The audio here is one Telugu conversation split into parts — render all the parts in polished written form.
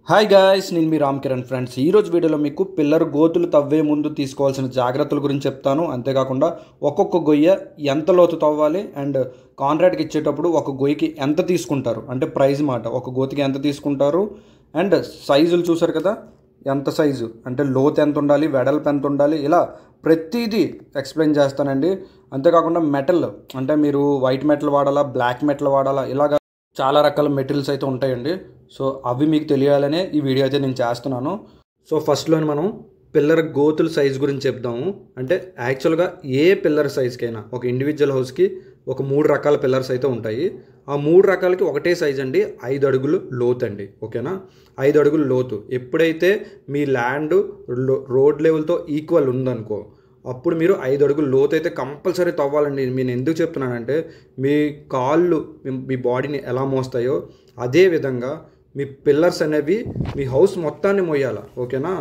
హాయ్ గాయ్స్, నేను మీ రామ్ కిరణ్ ఫ్రెండ్స్. ఈరోజు వీడియోలో మీకు పిల్లర్ గోతులు తవ్వే ముందు తీసుకోవాల్సిన జాగ్రత్తల గురించి చెప్తాను. అంతేకాకుండా ఒక్కొక్క గొయ్య ఎంత లోతు తవ్వాలి అండ్ కాంట్రాక్ట్కి ఇచ్చేటప్పుడు ఒక గొయ్యికి ఎంత తీసుకుంటారు అంటే ప్రైజ్ మాట, ఒక గోతికి ఎంత తీసుకుంటారు అండ్ సైజులు చూసారు కదా, ఎంత సైజు అంటే లోతు ఎంత ఉండాలి, వెడల్పు ఎంత ఉండాలి, ఇలా ప్రతిదీ ఎక్స్ప్లెయిన్ చేస్తానండి. అంతేకాకుండా మెటల్ అంటే మీరు వైట్ మెటల్ వాడాలా, బ్లాక్ మెటల్ వాడాలా, ఇలాగా చాలా రకాల మెటీరియల్స్ అయితే ఉంటాయండి. సో అవి మీకు తెలియాలనే ఈ వీడియో అయితే నేను చేస్తున్నాను. సో ఫస్ట్లోని మనం పిల్లర్ గోతుల సైజ్ గురించి చెప్దాము. అంటే యాక్చువల్గా ఏ పిల్లర్ సైజ్కైనా ఒక ఇండివిజువల్ హౌస్కి ఒక 3 రకాల పిల్లర్స్ అయితే ఉంటాయి. ఆ 3 రకాలకి ఒకటే సైజ్ అండి, 5 అడుగులు లోతు అండి. ఓకేనా, 5 అడుగులు లోతు. ఎప్పుడైతే మీ ల్యాండ్ రోడ్ లెవెల్తో ఈక్వల్ ఉందనుకో, అప్పుడు మీరు 5 అడుగులు లోతు అయితే కంపల్సరీ తవ్వాలండి. నేను ఎందుకు చెప్తున్నానంటే మీ కాళ్ళు మీ బాడీని ఎలా మోస్తాయో అదేవిధంగా మీ పిల్లర్స్ అనేవి మీ హౌస్ మొత్తాన్ని మోయాలి. ఓకేనా,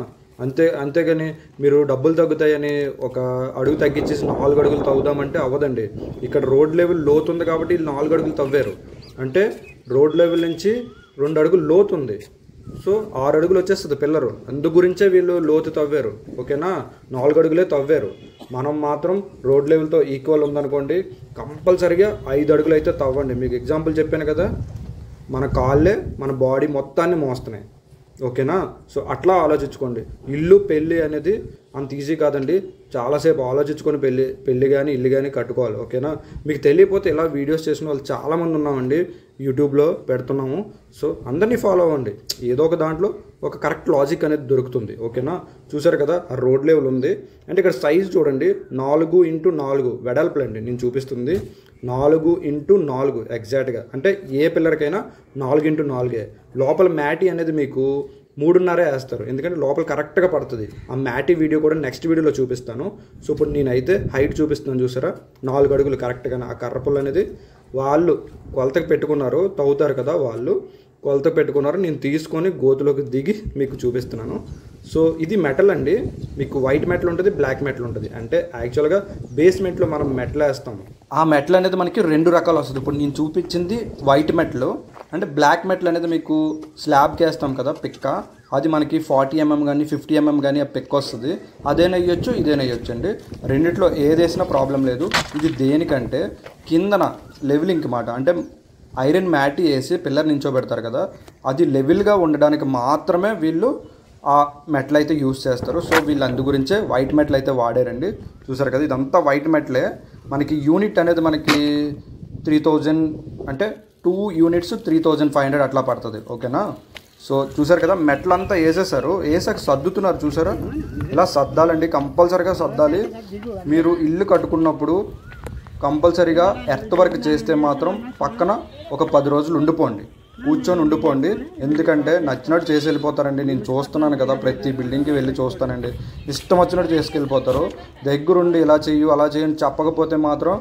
అంతేగాని మీరు డబ్బులు తగ్గుతాయని ఒక అడుగు తగ్గించేసి 4 అడుగులు తవ్వుదామంటే అవ్వదండి. ఇక్కడ రోడ్ లెవెల్ లోతు ఉంది కాబట్టి 4 అడుగులు తవ్వారు అంటే రోడ్ లెవెల్ నుంచి 2 అడుగులు లోతు ఉంది. సో 6 అడుగులు వచ్చేస్తుంది పిల్లరు. అందు గురించే వీళ్ళు లోతు తవ్వారు. ఓకేనా, 4 అడుగులే తవ్వారు. మనం మాత్రం రోడ్ లెవెల్తో ఈక్వల్ ఉందనుకోండి, కంపల్సరీగా 5 అడుగులు అయితే తవ్వండి. మీకు ఎగ్జాంపుల్ చెప్పాను కదా, మన కాళ్ళే మన బాడీ మొత్తాన్ని మోస్తున్నాయి. ఓకేనా, సో అట్లా ఆలోచించుకోండి. ఇల్లు పెళ్ళి అనేది అంత ఈజీ కాదండి, చాలాసేపు ఆలోచించుకొని పెళ్ళి కానీ ఇల్లు కానీ కట్టుకోవాలి. ఓకేనా, మీకు తెలియకపోతే ఇలా వీడియోస్ చేసిన వాళ్ళు చాలామంది ఉన్నామండి, యూట్యూబ్లో పెడుతున్నాము. సో అందరినీ ఫాలో అవ్వండి, ఏదో ఒక దాంట్లో ఒక కరెక్ట్ లాజిక్ అనేది దొరుకుతుంది. ఓకేనా, చూసారు కదా ఆ రోడ్ లెవెల్ ఉంది అంటే ఇక్కడ సైజ్ చూడండి, 4x4 వెడల్పులు అండి. నేను చూపిస్తుంది 4x4 ఎగ్జాక్ట్గా. అంటే ఏ పిల్లర్కైనా 4x4. లోపల మ్యాటీ అనేది మీకు 3.5 వేస్తారు, ఎందుకంటే లోపల కరెక్ట్గా పడుతుంది. ఆ మ్యాటీ వీడియో కూడా నెక్స్ట్ వీడియోలో చూపిస్తాను. సో ఇప్పుడు నేనైతే హైట్ చూపిస్తున్నాను, చూసారా 4 అడుగులు కరెక్ట్గా. ఆ కర్రపుల్ అనేది వాళ్ళు కొలతకు పెట్టుకున్నారు, తవ్వుతారు కదా వాళ్ళు కొలతకు పెట్టుకున్నారు. నేను తీసుకొని గోతులోకి దిగి మీకు చూపిస్తున్నాను. సో ఇది మెటల్ అండి, మీకు వైట్ మెటల్ ఉంటుంది, బ్లాక్ మెటల్ ఉంటుంది. అంటే యాక్చువల్గా బేస్మెంట్లో మనం మెటల్ వేస్తాము, ఆ మెటల్ అనేది మనకి 2 రకాలు వస్తుంది. ఇప్పుడు నేను చూపించింది వైట్ మెటల్. అంటే బ్లాక్ మెటల్ అనేది మీకు స్లాబ్కి వేస్తాం కదా పిక్క, అది మనకి 40 mm కానీ 50 mm కానీ ఆ పిక్ వస్తుంది. అదేనా వేయచ్చు, ఇదేనా వేయచ్చు అండి. రెండిట్లో ఏది వేసినా ప్రాబ్లం లేదు. ఇది దేనికంటే కిందన లెవెలింగ్కి మాట, అంటే ఐరన్ మ్యాటీ వేసి పిల్లర్ నించోబెడతారు కదా, అది లెవెల్గా ఉండడానికి మాత్రమే వీళ్ళు ఆ మెటల్ అయితే యూస్ చేస్తారు. సో వీళ్ళు అందు గురించే వైట్ మెటల్ అయితే వాడారండి. చూసారు కదా ఇదంతా వైట్ మెటలే. మనకి యూనిట్ అనేది మనకి 3000 అంటే 2 యూనిట్స్ 3500 అట్లా పడుతుంది. ఓకేనా, సో చూసారు కదా మెటల్ అంతా వేసేసారు, వేసాక సర్దుతున్నారు. చూసారా, ఇలా సర్దాలండి, కంపల్సరీగా సర్దాలి. మీరు ఇల్లు కట్టుకున్నప్పుడు కంపల్సరీగా ఎర్త్ వర్క్ చేస్తే మాత్రం పక్కన ఒక 10 రోజులు కూర్చొని ఉండిపోండి. ఎందుకంటే నచ్చినట్టు చేసి వెళ్ళిపోతారండి. నేను చూస్తున్నాను కదా, ప్రతి బిల్డింగ్కి వెళ్ళి చూస్తానండి, ఇష్టం వచ్చినట్టు చేసుకెళ్ళిపోతారు. దగ్గరుండి ఇలా చెయ్యు అలా చేయని చెప్పకపోతే మాత్రం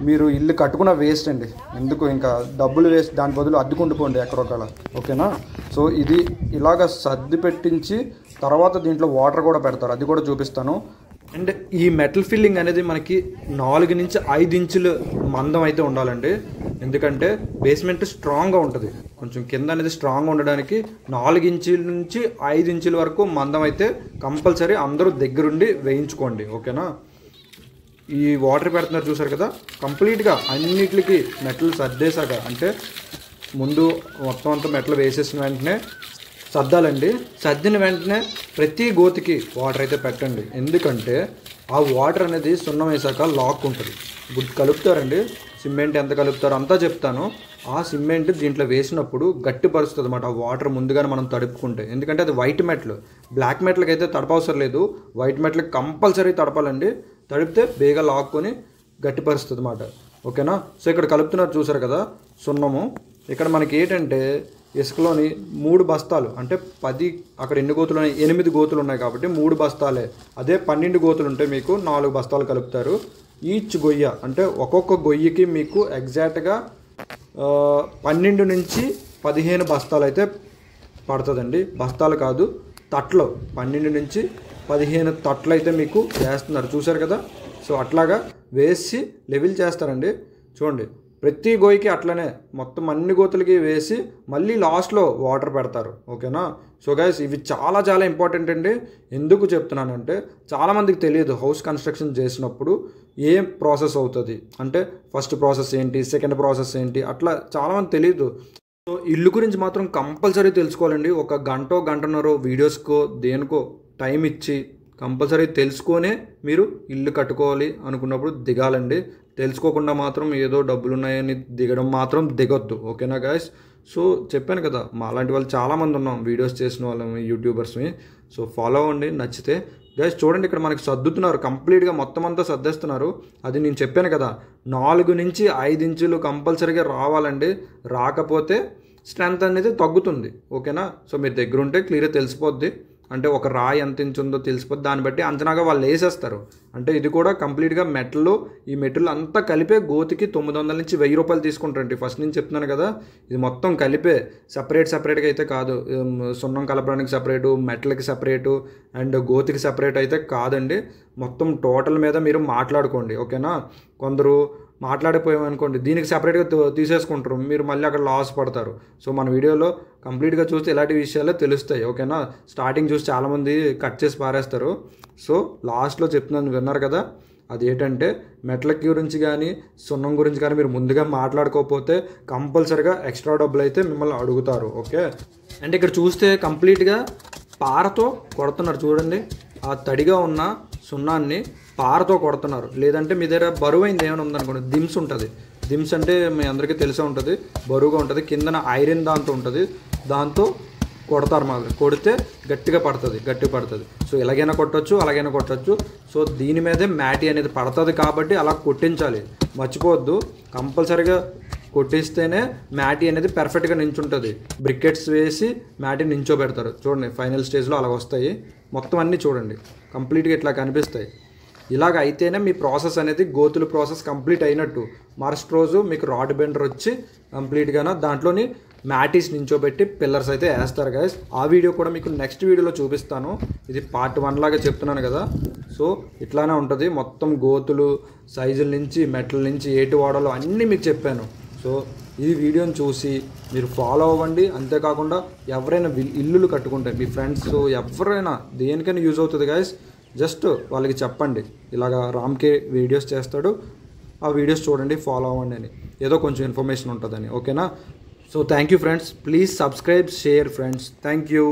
మీరు ఇల్లు కట్టుకున్న వేస్ట్ అండి. ఎందుకు ఇంకా డబ్బులు వేస్ట్, దాని బదులు అద్దుకుండిపోండి ఎక్కడొకలా. ఓకేనా, సో ఇది ఇలాగ సర్ది పెట్టించి తర్వాత దీంట్లో వాటర్ కూడా పెడతారు, అది కూడా చూపిస్తాను. అండ్ ఈ మెటల్ ఫిల్లింగ్ అనేది మనకి 4 నుంచి 5 ఇంచులు మందం అయితే ఉండాలండి. ఎందుకంటే బేస్మెంట్ స్ట్రాంగ్గా ఉంటుంది, కొంచెం కింద అనేది స్ట్రాంగ్గా ఉండడానికి 4 ఇంచుల నుంచి 5 ఇంచుల వరకు మందం అయితే కంపల్సరీ అందరూ దగ్గరుండి వేయించుకోండి. ఓకేనా, ఈ వాటర్ పెడుతున్నారు చూసారు కదా, కంప్లీట్గా అన్నిటికి మెటల్ సర్దేశాక, అంటే ముందు మొత్తం అంతా మెటల్ వేసేసిన వెంటనే సర్దాలండి. సర్దిన వెంటనే ప్రతి గోతికి వాటర్ అయితే పెట్టండి, ఎందుకంటే ఆ వాటర్ అనేది సున్నం వేసాక లాక్ ఉంటుంది. ఇప్పుడు కలుపుతారండి, సిమెంట్ ఎంత కలుపుతారో అంతా చెప్తాను. ఆ సిమెంట్ దీంట్లో వేసినప్పుడు గట్టిపరుస్తుంది అన్నమాట ఆ వాటర్ ముందుగానే మనం తడుపుకుంటే. ఎందుకంటే అది వైట్ మెటల్, బ్లాక్ మెటల్కి అయితే తడపవసరం లేదు, వైట్ మెటల్కి కంపల్సరీ తడపాలండి. తడిపితే బేగా లాక్కొని గట్టిపరుస్తుంది అన్నమాట. ఓకేనా, సో ఇక్కడ కలుపుతున్నారు చూసారు కదా సున్నము. ఇక్కడ మనకి ఏంటంటే ఇసుకలోని 3 బస్తాలు, అంటే 10 అక్కడ ఎన్ని గోతులు ఉన్నాయి, 8 గోతులు ఉన్నాయి కాబట్టి 3 బస్తాలే. అదే 12 గోతులు ఉంటే మీకు 4 బస్తాలు కలుపుతారు. ఈచ్ గొయ్య అంటే ఒక్కొక్క గొయ్యికి మీకు ఎగ్జాక్ట్గా 12 నుంచి 15 బస్తాలు అయితే పడుతుందండి. బస్తాలు కాదు, తట్లు 12 నుంచి 15 తట్లు అయితే మీకు వేస్తున్నారు చూసారు కదా. సో అట్లాగా వేసి లెవెల్ చేస్తారండి. చూడండి ప్రతి గోయికి అట్లనే మొత్తం అన్ని గోతులకి వేసి మళ్ళీ లాస్ట్లో వాటర్ పెడతారు. ఓకేనా? సో గైస్ ఇవి చాలా చాలా ఇంపార్టెంట్ అండి. ఎందుకు చెప్తున్నానంటే చాలామందికి తెలియదు హౌస్ కన్స్ట్రక్షన్ చేసినప్పుడు ఏం ప్రాసెస్ అవుతుంది అంటే ఫస్ట్ ప్రాసెస్ ఏంటి, సెకండ్ ప్రాసెస్ ఏంటి, అట్లా చాలామంది తెలియదు. సో ఇల్లు గురించి మాత్రం కంపల్సరీ తెలుసుకోవాలండి. ఒక గంటన్నర వీడియోస్కో దేనికో టైం ఇచ్చి కంపల్సరీ తెలుసుకొనే మీరు ఇల్లు కట్టుకోవాలి అనుకున్నప్పుడు దిగాలండి. తెలుసుకోకుండా మాత్రం ఏదో డబ్బులు ఉన్నాయని దిగడం మాత్రం దిగొద్దు. ఓకేనా గాయస్? సో చెప్పాను కదా, మా అలాంటి వాళ్ళు చాలామంది ఉన్నాం వీడియోస్ చేసిన వాళ్ళని, యూట్యూబర్స్ని. సో ఫాలో అవ్వండి నచ్చితే. గైస్ చూడండి, ఇక్కడ మనకి సర్దుతున్నారు, కంప్లీట్గా మొత్తం అంతా సర్దేస్తున్నారు. అది నేను చెప్పాను కదా, 4 నుంచి 5 ఇంచులు కంపల్సరీగా రావాలండి. రాకపోతే స్ట్రెంత్ అనేది తగ్గుతుంది. ఓకేనా? సో మీరు దగ్గర ఉంటే క్లియర్గా తెలిసిపోద్ది. అంటే ఒక రాయి ఎంత ఇంచు ఉందో తెలిసిపోద్ది. దాన్ని బట్టి అంచనాగా వాళ్ళు వేసేస్తారు. అంటే ఇది కూడా కంప్లీట్గా మెటల్, ఈ మెటీరియల్ అంతా కలిపే గోతికి 900 నుంచి 1000 రూపాయలు తీసుకుంటారండి. ఫస్ట్ నేను చెప్తున్నాను కదా, ఇది మొత్తం కలిపే సపరేట్గా అయితే కాదు. సున్నం కలపడానికి సపరేటు, మెటల్కి సపరేటు అండ్ గోతికి సపరేట్ అయితే కాదండి. మొత్తం టోటల్ మీద మీరు మాట్లాడుకోండి. ఓకేనా? కొందరు మాట్లాడిపోయామనుకోండి, దీనికి సపరేట్గా తీసేసుకుంటారు, మీరు మళ్ళీ అక్కడ లాస్ పడతారు. సో మన వీడియోలో కంప్లీట్గా చూస్తే ఇలాంటి విషయాలే తెలుస్తాయి. ఓకేనా? స్టార్టింగ్ చూసి చాలామంది కట్ చేసి పారేస్తారు. సో లాస్ట్లో చెప్తున్నాను, విన్నారు కదా, అదేంటంటే మెటల్ గురించి కానీ సున్నం గురించి కానీ మీరు ముందుగా మాట్లాడుకోకపోతే కంపల్సరీగా ఎక్స్ట్రా డబ్బులు అయితే మిమ్మల్ని అడుగుతారు. ఓకే? అంటే ఇక్కడ చూస్తే కంప్లీట్గా పారతో కొడుతున్నారు. చూడండి, ఆ తడిగా ఉన్న సున్నాన్ని పారతో కొడుతున్నారు. లేదంటే మీ దగ్గర బరువైంది ఏమైనా ఉందనుకోండి, దిమ్స్ ఉంటుంది. దిమ్స్ అంటే మీ అందరికీ తెలిసే ఉంటుంది, బరువుగా ఉంటుంది, కిందన ఐరన్ దాంతో ఉంటుంది, దాంతో కొడతారు. మాకు కొడితే గట్టిగా పడుతుంది. సో ఎలాగైనా కొట్టచ్చు, అలాగైనా కొట్టచ్చు. సో దీని మీదే మ్యాటీ అనేది పడుతుంది కాబట్టి అలా కొట్టించాలి. మర్చిపోవద్దు, కంపల్సరీగా కొట్టిస్తేనే మ్యాటీ అనేది పర్ఫెక్ట్గా నించుంటుంది. బ్రికెట్స్ వేసి మ్యాటీ నించోబెడతారు. చూడండి, ఫైనల్ స్టేజ్లో అలా వస్తాయి. మొత్తం అన్నీ చూడండి కంప్లీట్గా ఇట్లా కనిపిస్తాయి. ఇలాగ అయితేనే మీ ప్రాసెస్ అనేది గోతుల ప్రాసెస్ కంప్లీట్ అయినట్టు. మరుసటి రోజు మీకు రాడ్ బెండర్ వచ్చి కంప్లీట్గా దాంట్లోని మ్యాటీస్ నించోబెట్టి పిల్లర్స్ అయితే వేస్తారు గైస్. ఆ వీడియో కూడా మీకు నెక్స్ట్ వీడియోలో చూపిస్తాను. ఇది పార్ట్ 1 లాగా చెప్తున్నాను కదా. సో ఇట్లానే ఉంటుంది, మొత్తం గోతులు సైజుల నుంచి మెటల్ నుంచి ఏటి వాడాలో అన్నీ మీకు చెప్పాను. సో ఈ వీడియోని చూసి మీరు ఫాలో అవ్వండి. అంతేకాకుండా ఎవరైనా ఇల్లులు కట్టుకుంటే మీ ఫ్రెండ్స్ ఎవరైనా దేనికైనా యూజ్ అవుతుంది గైస్. జస్ట్ వాళ్ళకి చెప్పండి, ఇలాగా రామ్కే వీడియోస్ చేస్తాడు, ఆ వీడియోస్ చూడండి, ఫాలో అవ్వండి అని, ఏదో కొంచెం ఇన్ఫర్మేషన్ ఉంటుందని. ఓకేనా? So thank you friends, please subscribe, share friends. Thank you.